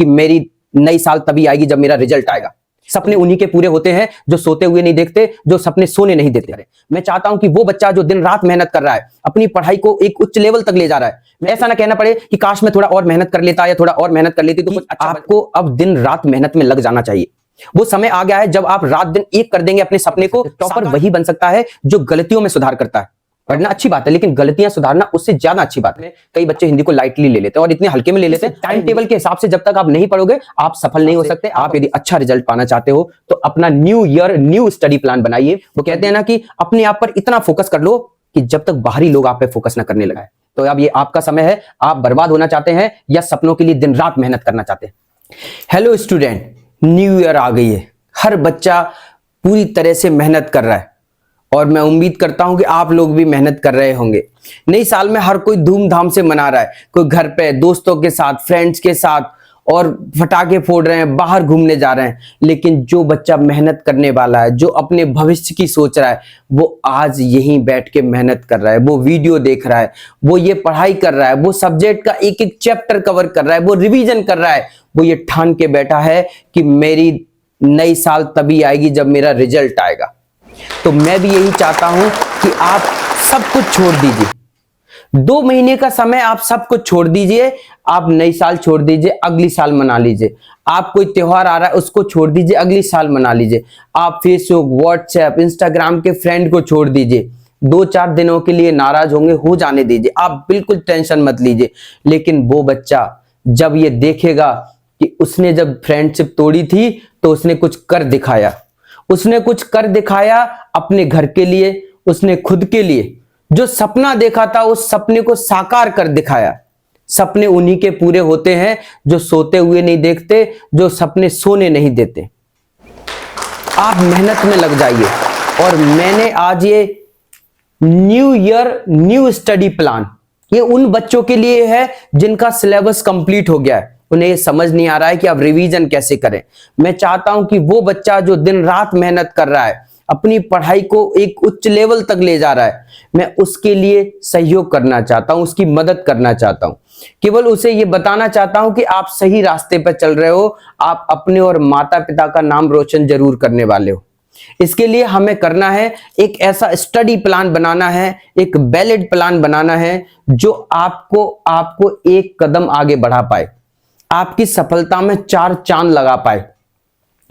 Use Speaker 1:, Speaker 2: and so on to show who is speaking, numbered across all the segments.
Speaker 1: कि मेरी नई साल तभी आएगी जब मेरा रिजल्ट आएगा। सपने उन्हीं के पूरे होते हैं जो सोते हुए नहीं देखते, जो सपने सोने नहीं देते। मैं चाहता हूं कि वो बच्चा जो दिन रात मेहनत कर रहा है, अपनी पढ़ाई को एक उच्च लेवल तक ले जा रहा है, मैं ऐसा ना कहना पड़े कि काश मैं थोड़ा और मेहनत कर लेता या थोड़ा और मेहनत कर लेती तो कुछ अच्छा। आपको अब दिन रात मेहनत में लग जाना चाहिए। वो समय आ गया है जब आप रात दिन एक कर देंगे अपने सपने को। टॉपर वही बन सकता है जो गलतियों में सुधार करता है। पढ़ना अच्छी बात है, लेकिन गलतियां सुधारना उससे ज्यादा अच्छी बात है। कई बच्चे हिंदी को लाइटली ले लेते हैं और इतने हल्के में ले लेते हैं। टाइम टेबल के हिसाब से जब तक आप नहीं पढ़ोगे आप सफल नहीं हो सकते। आप यदि अच्छा रिजल्ट पाना चाहते हो तो अपना new year new study plan बनाइए। वो कहते हैं ना कि अपने आप पर इतना फोकस कर लो कि जब तक बाहरी लोग आप पे फोकस ना करने लगाए। तो अब ये आपका समय है। आप बर्बाद होना चाहते हैं या सपनों के लिए दिन रात मेहनत करना चाहते हैं? हेलो स्टूडेंट, न्यू ईयर आ गई है। हर बच्चा पूरी तरह से मेहनत कर रहा है और मैं उम्मीद करता हूं कि आप लोग भी मेहनत कर रहे होंगे। नई साल में हर कोई धूमधाम से मना रहा है। कोई घर पे दोस्तों के साथ, फ्रेंड्स के साथ, और फटाके फोड़ रहे हैं, बाहर घूमने जा रहे हैं। लेकिन जो बच्चा मेहनत करने वाला है, जो अपने भविष्य की सोच रहा है, वो आज यहीं बैठ के मेहनत कर रहा है। वो वीडियो देख रहा है, वो ये पढ़ाई कर रहा है, वो सब्जेक्ट का एक एक चैप्टर कवर कर रहा है, वो रिवीजन कर रहा है। वो ये ठान के बैठा है कि मेरी नई साल तभी आएगी जब मेरा रिजल्ट आएगा। तो मैं भी यही चाहता हूं कि आप सब कुछ छोड़ दीजिए। 2 महीने का समय आप सब कुछ छोड़ दीजिए। आप नई साल छोड़ दीजिए, अगली साल मना लीजिए। आप कोई त्योहार आ रहा है उसको छोड़ दीजिए, अगली साल मना लीजिए। आप फेसबुक, व्हाट्सएप, इंस्टाग्राम के फ्रेंड को छोड़ दीजिए। 2-4 दिनों के लिए नाराज होंगे, हो जाने दीजिए। आप बिल्कुल टेंशन मत लीजिए। लेकिन वो बच्चा जब ये देखेगा कि उसने जब फ्रेंडशिप तोड़ी थी तो उसने कुछ कर दिखाया, उसने कुछ कर दिखाया अपने घर के लिए, उसने खुद के लिए। जो सपना देखा था उस सपने को साकार कर दिखाया। सपने उन्हीं के पूरे होते हैं जो सोते हुए नहीं देखते, जो सपने सोने नहीं देते। आप मेहनत में लग जाइए। और मैंने आज ये new year new study plan, ये उन बच्चों के लिए है जिनका सिलेबस कंप्लीट हो गया है, उन्हें ये समझ नहीं आ रहा है कि अब रिवीजन कैसे करें। मैं चाहता हूं कि वो बच्चा जो दिन रात मेहनत कर रहा है, अपनी पढ़ाई को एक उच्च लेवल तक ले जा रहा है, मैं उसके लिए सहयोग करना चाहता हूं, उसकी मदद करना चाहता हूं। केवल उसे ये बताना चाहता हूं कि आप सही रास्ते पर चल रहे हो। आप अपने और माता पिता का नाम रोशन जरूर करने वाले हो। इसके लिए हमें करना है एक ऐसा स्टडी प्लान बनाना है, एक वैलिड प्लान बनाना है जो आपको एक कदम आगे बढ़ा पाए, आपकी सफलता में 4 चांद लगा पाए।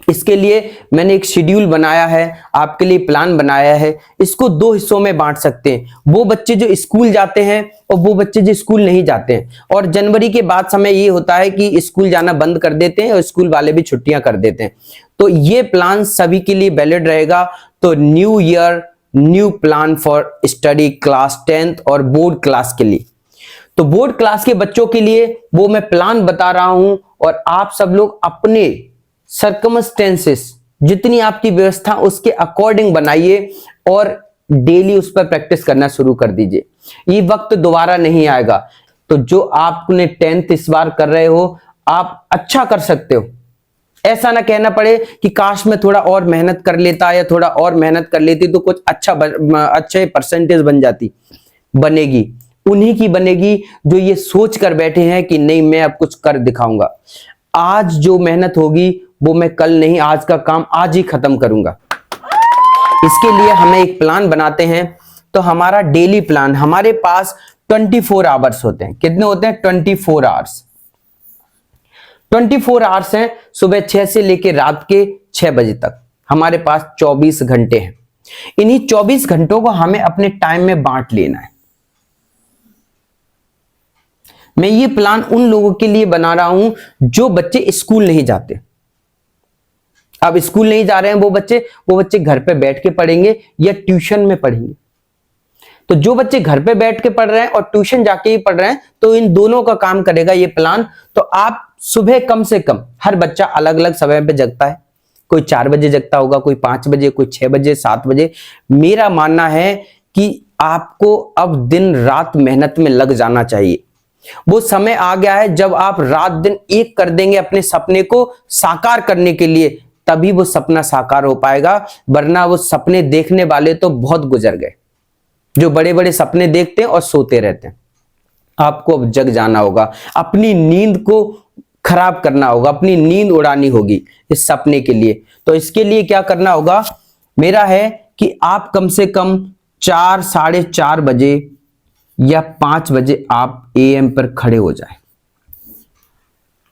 Speaker 1: इसके लिए मैंने एक शेड्यूल बनाया है, आपके लिए प्लान बनाया है। इसको 2 हिस्सों में बांट सकते हैं, वो बच्चे जो स्कूल जाते हैं और वो बच्चे जो स्कूल नहीं जाते हैं। और जनवरी के बाद समय ये होता है कि स्कूल जाना बंद कर देते हैं और स्कूल वाले भी छुट्टियां कर देते हैं। तो ये प्लान सभी के लिए वैलिड रहेगा। तो new year new plan for study class 10th और बोर्ड क्लास के लिए। तो बोर्ड क्लास के बच्चों के लिए वो मैं प्लान बता रहा हूं और आप सब लोग अपने सर्कमस्टेंसेस, जितनी आपकी व्यवस्था उसके अकॉर्डिंग बनाइए और डेली उस पर प्रैक्टिस करना शुरू कर दीजिए। ये वक्त दोबारा नहीं आएगा। तो जो आपने 10th इस बार कर रहे हो, आप अच्छा कर सकते हो। ऐसा ना कहना पड़े कि काश मैं थोड़ा और मेहनत कर लेता या थोड़ा और मेहनत कर लेती तो कुछ अच्छे परसेंटेज बन जाती। बनेगी उन्हीं की बनेगी जो ये सोच कर बैठे हैं कि नहीं मैं अब कुछ कर दिखाऊंगा। आज जो मेहनत होगी वो मैं कल नहीं, आज का काम आज ही खत्म करूंगा। इसके लिए हमें एक प्लान बनाते हैं। तो हमारा डेली प्लान, हमारे पास 24 आवर्स होते हैं। कितने होते हैं? 24 आवर्स। 24 आवर्स हैं, सुबह 6 से लेकर रात के 6 बजे तक हमारे पास 24 घंटे हैं। इन्हीं 24 घंटों को हमें अपने टाइम में बांट लेना है। मैं ये प्लान उन लोगों के लिए बना रहा हूं जो बच्चे स्कूल नहीं जाते। अब स्कूल नहीं जा रहे हैं वो बच्चे घर पे बैठ के पढ़ेंगे या ट्यूशन में पढ़ेंगे। तो जो बच्चे घर पे बैठ के पढ़ रहे हैं और ट्यूशन जाके ही पढ़ रहे हैं, तो इन दोनों का काम करेगा ये प्लान। तो आप सुबह कम से कम, हर बच्चा अलग अलग समय पे जगता है। कोई 4 बजे जगता होगा, कोई 5 बजे, कोई 6 बजे, 7 बजे। मेरा मानना है कि आपको अब दिन रात मेहनत में लग जाना चाहिए। वो समय आ गया है जब आप रात दिन एक कर देंगे अपने सपने को साकार करने के लिए, तभी वो सपना साकार हो पाएगा। वरना वो सपने देखने वाले तो बहुत गुजर गए, जो बड़े बड़े सपने देखते हैं और सोते रहते हैं। आपको अब जग जाना होगा। अपनी नींद को खराब करना होगा, अपनी नींद उड़ानी होगी इस सपने के लिए। तो इसके लिए क्या करना होगा मेरा है कि आप कम से कम 4, 4:30 बजे या 5 बजे आप AM पर खड़े हो जाएं।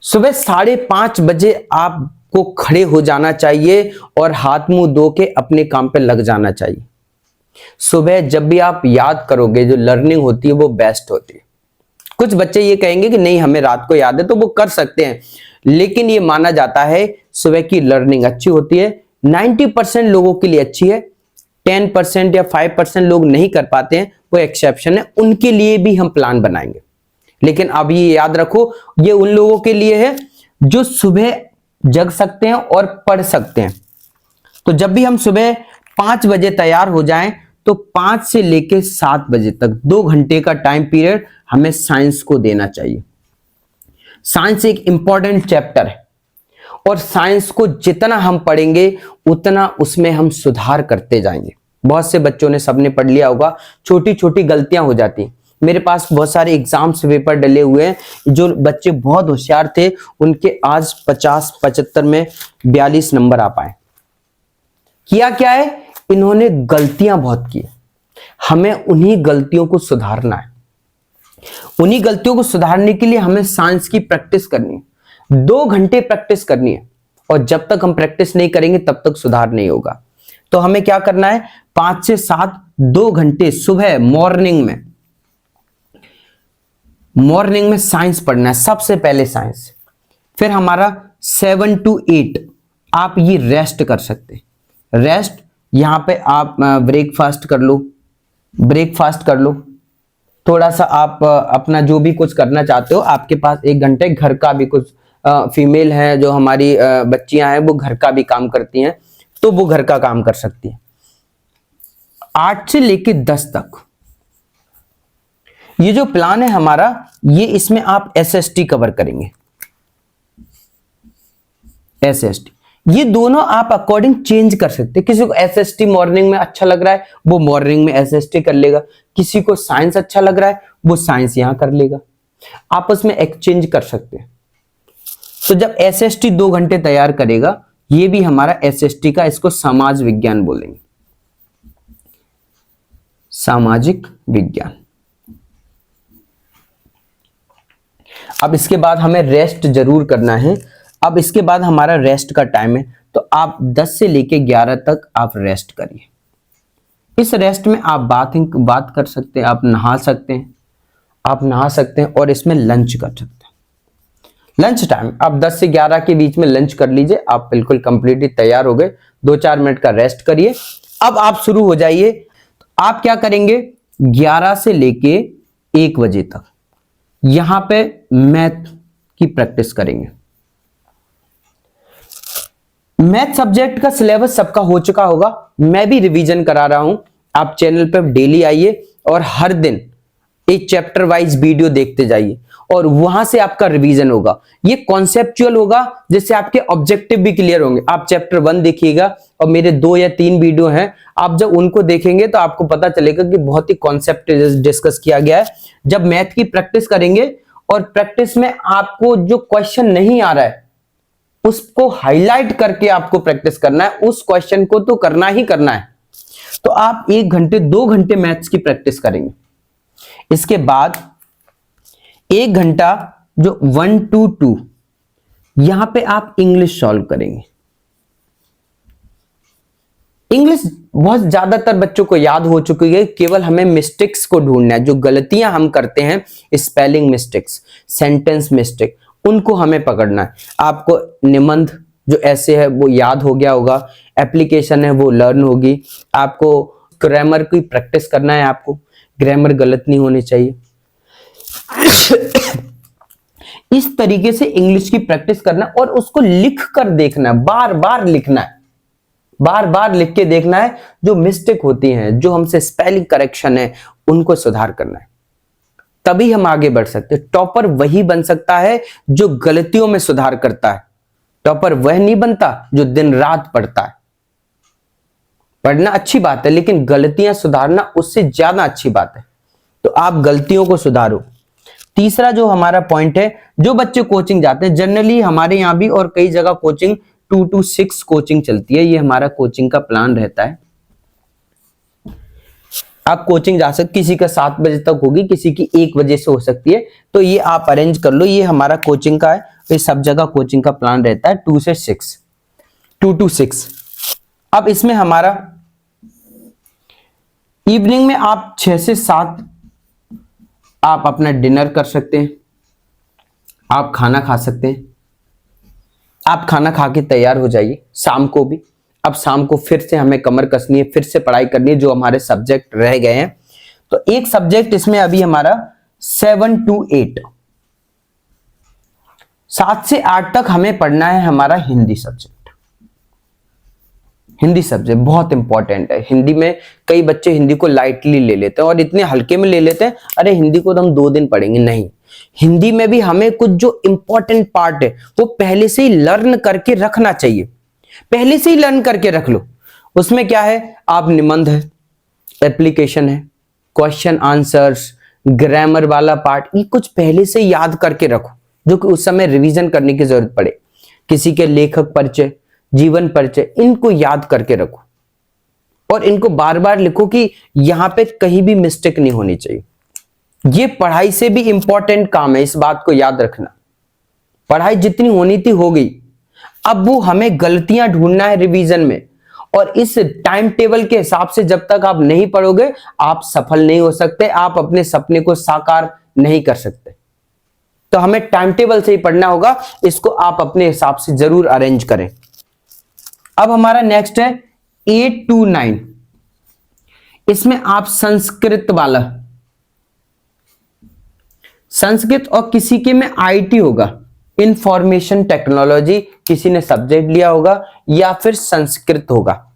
Speaker 1: सुबह 5:30 बजे आपको खड़े हो जाना चाहिए और हाथ मुंह धो के अपने काम पे लग जाना चाहिए। सुबह जब भी आप याद करोगे, जो लर्निंग होती है वो बेस्ट होती है। कुछ बच्चे ये कहेंगे कि नहीं हमें रात को याद है, तो वो कर सकते हैं, लेकिन ये माना जाता है सुबह की लर्निंग अच्छी होती है। 90% लोगों के लिए अच्छी है, 10% या 5% लोग नहीं कर पाते हैं, वो एक्सेप्शन है, उनके लिए भी हम प्लान बनाएंगे। लेकिन अब ये याद रखो, ये उन लोगों के लिए है जो सुबह जग सकते हैं और पढ़ सकते हैं। तो जब भी हम सुबह 5 बजे तैयार हो जाएं, तो 5 से लेके 7 बजे तक 2 घंटे का टाइम पीरियड हमें साइंस को देना चाहिए। साइंस एक इंपॉर्टेंट चैप्टर है और साइंस को जितना हम पढ़ेंगे उतना उसमें हम सुधार करते जाएंगे। बहुत से बच्चों ने, सबने पढ़ लिया होगा, छोटी छोटी गलतियां हो जाती हैं। मेरे पास बहुत सारे एग्जाम्स पेपर डले हुए हैं, जो बच्चे बहुत होशियार थे उनके आज 50-75 में 42 नंबर आ पाए। किया क्या है, इन्होंने गलतियां बहुत की। हमें उन्हीं गलतियों को सुधारना है। उन्हीं गलतियों को सुधारने के लिए हमें साइंस की प्रैक्टिस करनी है, 2 घंटे प्रैक्टिस करनी है। और जब तक हम प्रैक्टिस नहीं करेंगे तब तक सुधार नहीं होगा। तो हमें क्या करना है, 5 से 7 2 घंटे सुबह मॉर्निंग में साइंस पढ़ना है। सबसे पहले साइंस, फिर हमारा 7 to 8 आप ये रेस्ट कर सकते हैं। रेस्ट यहां पे आप ब्रेकफास्ट कर लो, थोड़ा सा आप अपना जो भी कुछ करना चाहते हो, आपके पास 1 घंटे घर का भी कुछ, फीमेल है जो हमारी बच्चियां हैं वो घर का भी काम करती हैं, तो वो घर का काम कर सकती है। 8 से लेके 10 तक ये जो प्लान है हमारा, ये इसमें आप SST कवर करेंगे। SST ये दोनों आप अकॉर्डिंग चेंज कर सकते हैं। किसी को SST मॉर्निंग में अच्छा लग रहा है वो मॉर्निंग में SST कर लेगा, किसी को साइंस अच्छा लग रहा है वो साइंस यहां कर लेगा, आपस में एक्सचेंज कर सकते हैं। तो जब SST 2 घंटे तैयार करेगा, ये भी हमारा SST का, इसको समाज विज्ञान बोलेंगे, सामाजिक विज्ञान। अब इसके बाद हमें रेस्ट जरूर करना है। अब इसके बाद हमारा रेस्ट का टाइम है, तो आप 10 से लेके 11 तक आप रेस्ट करिए। इस रेस्ट में आप बात कर सकते हैं, आप नहा सकते हैं और इसमें लंच कर सकते हैं। लंच टाइम आप 10 से 11 के बीच में लंच कर लीजिए, आप बिल्कुल कंप्लीटली तैयार हो गए। 2-4 मिनट का रेस्ट करिए। अब आप शुरू हो जाइए। आप क्या करेंगे, 11 से लेके 1 बजे तक यहां पे मैथ की प्रैक्टिस करेंगे। मैथ सब्जेक्ट का सिलेबस सबका हो चुका होगा, मैं भी रिवीजन करा रहा हूं। आप चैनल पर डेली आइए और हर दिन एक चैप्टर वाइज वीडियो देखते जाइए और वहां से आपका रिवीजन होगा। ये कॉन्सेप्चुअल होगा, जिससे आपके ऑब्जेक्टिव भी क्लियर होंगे। आप चैप्टर 1 देखिएगा और मेरे 2 या 3 वीडियो हैं, आप जब उनको देखेंगे तो आपको पता चलेगा कि बहुत ही कॉन्सेप्ट डिस्कस किया गया है। जब मैथ की प्रैक्टिस करेंगे और प्रैक्टिस में आपको जो क्वेश्चन नहीं आ रहा है उसको हाईलाइट करके आपको प्रैक्टिस करना है, उस क्वेश्चन को तो करना ही करना है। तो आप 1 घंटे 2 घंटे मैथ्स की प्रैक्टिस करेंगे। इसके बाद 1 घंटा जो 1 to 2 यहां पे आप इंग्लिश सॉल्व करेंगे। इंग्लिश बहुत ज्यादातर बच्चों को याद हो चुकी है, केवल हमें मिस्टेक्स को ढूंढना है। जो गलतियां हम करते हैं, स्पेलिंग मिस्टेक्स, सेंटेंस मिस्टेक, उनको हमें पकड़ना है। आपको निबंध जो ऐसे है वो याद हो गया होगा, एप्लीकेशन है वो लर्न होगी। आपको ग्रामर की प्रैक्टिस करना है, आपको ग्रामर गलत नहीं होनी चाहिए। इस तरीके से इंग्लिश की प्रैक्टिस करना और उसको लिख कर देखना, बार बार लिखना है, बार बार लिख के देखना है। जो मिस्टेक होती हैं, जो हमसे स्पेलिंग करेक्शन है, उनको सुधार करना है, तभी हम आगे बढ़ सकते हैं। टॉपर वही बन सकता है जो गलतियों में सुधार करता है। टॉपर वह नहीं बनता जो दिन रात पढ़ता है। पढ़ना अच्छी बात है, लेकिन गलतियां सुधारना उससे ज्यादा अच्छी बात है। तो आप गलतियों को सुधारो। तीसरा जो हमारा पॉइंट है, जो बच्चे कोचिंग जाते हैं, जनरली हमारे यहाँ भी और कई जगह कोचिंग 2 to 6 कोचिंग चलती है, ये हमारा कोचिंग का प्लान रहता है। आप कोचिंग जा सकते, किसी का 7 बजे तक होगी, किसी की 1 बजे से हो सकती है, तो ये आप अरेंज कर लो। ये हमारा कोचिंग का है, ये सब जगह कोचिंग का प्लान रहता है 2 से 6, 2 to 6। अब इसमें हमारा इवनिंग में आप 6 से 7 आप अपना डिनर कर सकते हैं, आप खाना खा सकते हैं, आप खाना खा के तैयार हो जाइए शाम को भी। अब शाम को फिर से हमें कमर कसनी है, फिर से पढ़ाई करनी है, जो हमारे सब्जेक्ट रह गए हैं। तो एक सब्जेक्ट इसमें अभी हमारा 7 to 8, 7 से 8 तक हमें पढ़ना है हमारा हिंदी सब्जेक्ट। हिंदी सब्जेक्ट बहुत इंपॉर्टेंट है। हिंदी में कई बच्चे हिंदी को लाइटली ले लेते हैं और इतने हल्के में ले लेते हैं, अरे हिंदी को तो हम 2 दिन पढ़ेंगे। नहीं, हिंदी में भी हमें कुछ जो इंपॉर्टेंट पार्ट है वो पहले से ही लर्न करके रखना चाहिए, पहले से ही लर्न करके रख लो। उसमें क्या है, आप निबंध है, एप्लीकेशन है, क्वेश्चन आंसर्स, ग्रामर वाला पार्ट, ये कुछ पहले से याद करके रखो, जो कि उस समय रिवीजन करने की जरूरत पड़े। किसी के लेखक परिचय, जीवन परिचय, इनको याद करके रखो और इनको बार बार लिखो कि यहां पे कहीं भी मिस्टेक नहीं होनी चाहिए। ये पढ़ाई से भी इंपॉर्टेंट काम है, इस बात को याद रखना। पढ़ाई जितनी होनी थी हो गई, अब वो हमें गलतियां ढूंढना है रिवीजन में, और इस टाइम टेबल के हिसाब से जब तक आप नहीं पढ़ोगे आप सफल नहीं हो सकते, आप अपने सपने को साकार नहीं कर सकते। तो हमें टाइम टेबल से ही पढ़ना होगा, इसको आप अपने हिसाब से जरूर अरेंज करें। अब हमारा नेक्स्ट है 8 to 9, इसमें आप संस्कृत वाला, संस्कृत और किसी के में आईटी होगा, इंफॉर्मेशन टेक्नोलॉजी किसी ने सब्जेक्ट लिया होगा, या फिर संस्कृत होगा।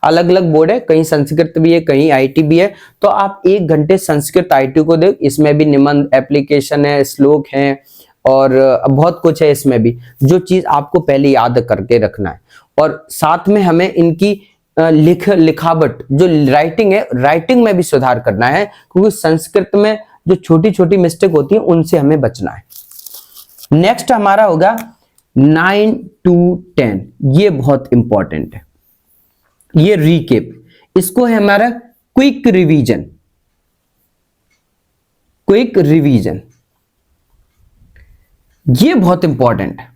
Speaker 1: अलग अलग बोर्ड है, कहीं संस्कृत भी है, कहीं आईटी भी है। तो आप 1 घंटे संस्कृत आईटी को दो, इसमें भी निबंध, एप्लीकेशन है, श्लोक है और बहुत कुछ है। इसमें भी जो चीज आपको पहले याद करके रखना है, और साथ में हमें इनकी लिखावट जो राइटिंग है, राइटिंग में भी सुधार करना है, क्योंकि संस्कृत में जो छोटी छोटी मिस्टेक होती है उनसे हमें बचना है। नेक्स्ट हमारा होगा 9 to 10, ये बहुत इंपॉर्टेंट है। ये रीकेप, इसको है हमारा क्विक रिवीजन। क्विक रिवीजन ये बहुत इंपॉर्टेंट है।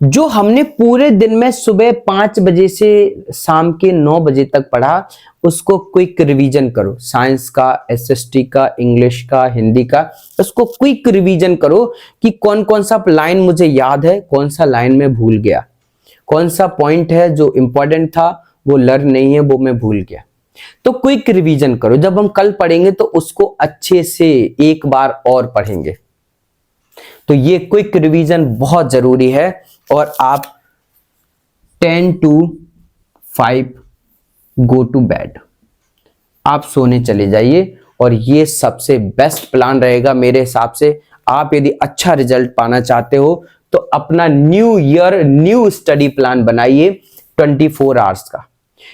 Speaker 1: जो हमने पूरे दिन में सुबह 5 बजे से शाम के 9 बजे तक पढ़ा, उसको क्विक रिवीजन करो। साइंस का, एसएसटी का, इंग्लिश का, हिंदी का, उसको क्विक रिवीजन करो कि कौन कौन सा लाइन मुझे याद है, कौन सा लाइन में भूल गया, कौन सा पॉइंट है जो इंपॉर्टेंट था वो लर्न नहीं है, वो मैं भूल गया। तो क्विक रिवीजन करो। जब हम कल पढ़ेंगे तो उसको अच्छे से एक बार और पढ़ेंगे। तो ये क्विक रिवीजन बहुत जरूरी है। और आप 10 to 5 गो टू बेड, आप सोने चले जाइए। और ये सबसे बेस्ट प्लान रहेगा मेरे हिसाब से। आप यदि अच्छा रिजल्ट पाना चाहते हो तो अपना new year new study plan बनाइए 24 आवर्स का।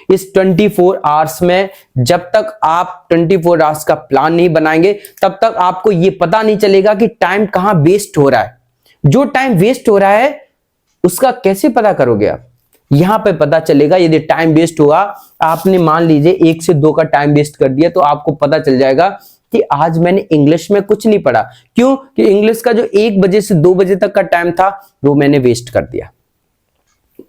Speaker 1: इस 24 आवर्स में जब तक आप 24 आवर्स का प्लान नहीं बनाएंगे तब तक आपको ये पता नहीं चलेगा कि टाइम कहां वेस्ट हो रहा है। जो टाइम वेस्ट हो रहा है उसका कैसे पता करोगे आप? यहां पे पता चलेगा। यदि टाइम वेस्ट हुआ, आपने मान लीजिए 1 से 2 का टाइम वेस्ट कर दिया, तो आपको पता चल जाएगा कि आज मैंने इंग्लिश में कुछ नहीं पढ़ा। क्यों? कि इंग्लिश का जो 1 बजे से 2 बजे तक का टाइम था वो मैंने वेस्ट कर दिया,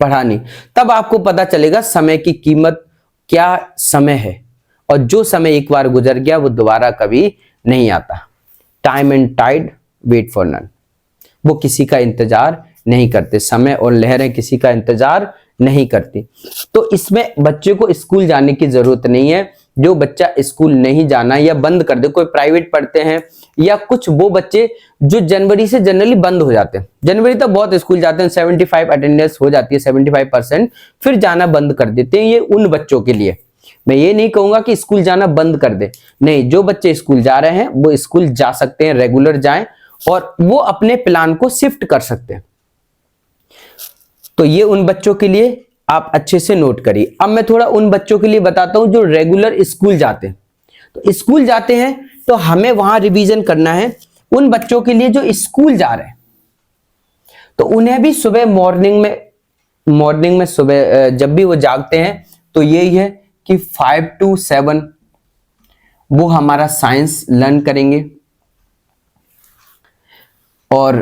Speaker 1: पढ़ा नहीं। तब आपको पता चलेगा समय की कीमत क्या समय है, और जो समय एक बार गुजर गया वो दोबारा कभी नहीं आता। Time and tide wait for none, वो किसी का इंतजार नहीं करते। समय और लहरें किसी का इंतजार नहीं करती। तो इसमें बच्चे को स्कूल जाने की जरूरत नहीं है। जो बच्चा स्कूल नहीं जाना या बंद कर दे, कोई प्राइवेट पढ़ते हैं या कुछ वो बच्चे जो जनवरी से जनरली बंद हो जाते हैं, जनवरी तक बहुत स्कूल जाते हैं, 75 अटेंडेंस हो जाती है, 75%, फिर जाना बंद कर देते हैं। ये उन बच्चों के लिए, मैं ये नहीं कहूंगा कि स्कूल जाना बंद कर दे, नहीं। जो बच्चे स्कूल जा रहे हैं वो स्कूल जा सकते हैं, रेगुलर जाएं, और वो अपने प्लान को शिफ्ट कर सकते हैं। तो ये उन बच्चों के लिए आप अच्छे से नोट करिए। अब मैं थोड़ा उन बच्चों के लिए बताता हूं जो रेगुलर स्कूल जाते हैं। तो स्कूल जाते हैं तो हमें वहां रिवीजन करना है, उन बच्चों के लिए जो स्कूल जा रहे हैं, तो उन्हें भी सुबह मॉर्निंग में सुबह जब भी वो जागते हैं तो यही है कि 5 to 7 वो हमारा साइंस लर्न करेंगे, और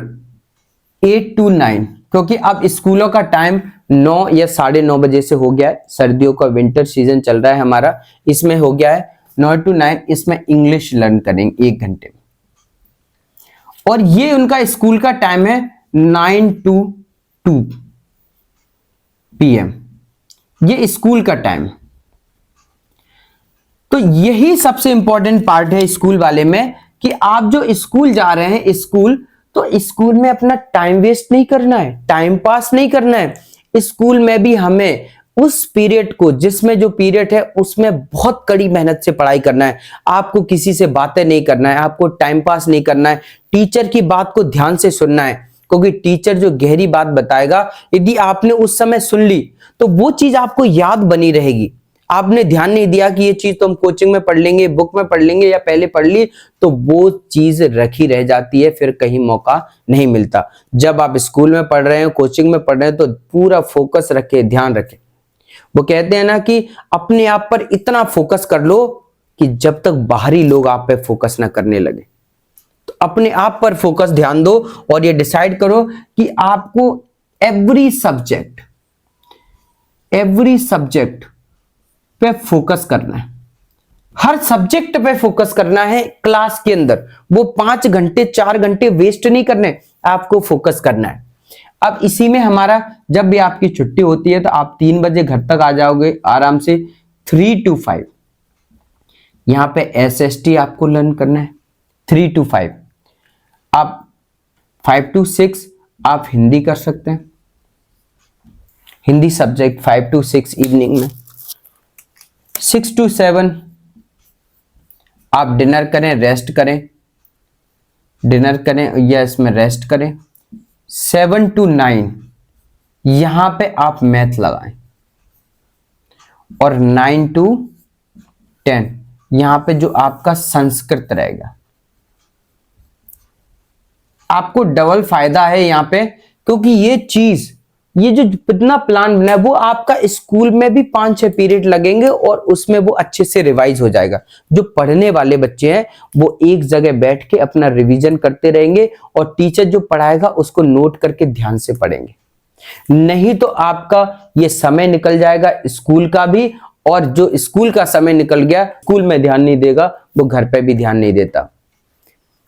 Speaker 1: 8 to 9, क्योंकि अब स्कूलों का टाइम 9 या 9:30 बजे से हो गया है, सर्दियों का विंटर सीजन चल रहा है हमारा, इसमें हो गया है 9 to 9, इसमें इंग्लिश लर्न करेंगे 1 घंटे में। और ये उनका स्कूल का टाइम है 9 to 2 PM, ये स्कूल का टाइम। तो यही सबसे इंपॉर्टेंट पार्ट है स्कूल वाले में, कि आप जो स्कूल जा रहे हैं स्कूल, तो स्कूल में अपना टाइम वेस्ट नहीं करना है, टाइम पास नहीं करना है। स्कूल में भी हमें उस पीरियड को, जिसमें जो पीरियड है उसमें बहुत कड़ी मेहनत से पढ़ाई करना है। आपको किसी से बातें नहीं करना है, आपको टाइम पास नहीं करना है, टीचर की बात को ध्यान से सुनना है, क्योंकि टीचर जो गहरी बात बताएगा यदि आपने उस समय सुन ली तो वो चीज आपको याद बनी रहेगी। आपने ध्यान नहीं दिया कि ये चीज तो हम कोचिंग में पढ़ लेंगे, बुक में पढ़ लेंगे या पहले पढ़ ली, तो वो चीज रखी रह जाती है, फिर कहीं मौका नहीं मिलता। जब आप स्कूल में पढ़ रहे हैं, कोचिंग में पढ़ रहे हैं, तो पूरा फोकस रखें, ध्यान रखें। वो कहते हैं ना कि अपने आप पर इतना फोकस कर लो कि जब तक बाहरी लोग आप पे फोकस ना करने लगे। तो अपने आप पर फोकस ध्यान दो और ये डिसाइड करो कि आपको एवरी सब्जेक्ट पे फोकस करना है, हर सब्जेक्ट पे फोकस करना है क्लास के अंदर। वो 5 घंटे 4 घंटे वेस्ट नहीं करने, आपको फोकस करना है। अब इसी में हमारा जब भी आपकी छुट्टी होती है तो आप 3 बजे घर तक आ जाओगे आराम से। 3 to 5 यहां पे SST आपको लर्न करना है। 3 to 5 आप 5 to 6 आप हिंदी कर सकते हैं, हिंदी सब्जेक्ट 5 to 6 इवनिंग में। 6 to 7 आप डिनर करें, रेस्ट करें, डिनर करें या इसमें रेस्ट करें। 7 to 9 यहां पे आप मैथ लगाएं, और 9 to 10 यहां पे जो आपका संस्कृत रहेगा। आपको डबल फायदा है यहां पे, क्योंकि ये जो कितना प्लान बना है वो आपका स्कूल में भी 5-6 पीरियड लगेंगे और उसमें वो अच्छे से रिवाइज हो जाएगा। जो पढ़ने वाले बच्चे हैं वो एक जगह बैठ के अपना रिवीजन करते रहेंगे और टीचर जो पढ़ाएगा उसको नोट करके ध्यान से पढ़ेंगे। नहीं तो आपका ये समय निकल जाएगा स्कूल का भी, और जो स्कूल का समय निकल गया, स्कूल में ध्यान नहीं देगा, वो घर पे भी ध्यान नहीं देता।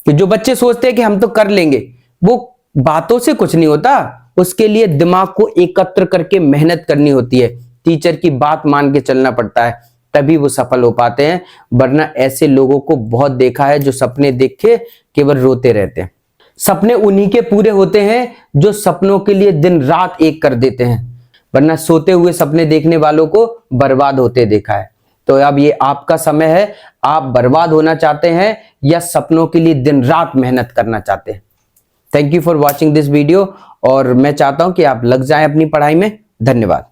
Speaker 1: कि जो बच्चे सोचते हैं कि हम तो कर लेंगे, वो बातों से कुछ नहीं होता, उसके लिए दिमाग को एकत्र करके मेहनत करनी होती है, टीचर की बात मान के चलना पड़ता है, तभी वो सफल हो पाते हैं। वरना ऐसे लोगों को बहुत देखा है जो सपने देख के केवल रोते रहते हैं। सपने उन्हीं के पूरे होते हैं जो सपनों के लिए दिन रात एक कर देते हैं, वरना सोते हुए सपने देखने वालों को बर्बाद होते देखा है। तो अब ये आपका समय है, आप बर्बाद होना चाहते हैं या सपनों के लिए दिन रात मेहनत करना चाहते हैं। Thank you for watching this video, और मैं चाहता हूं कि आप लग जाएं अपनी पढ़ाई में। धन्यवाद।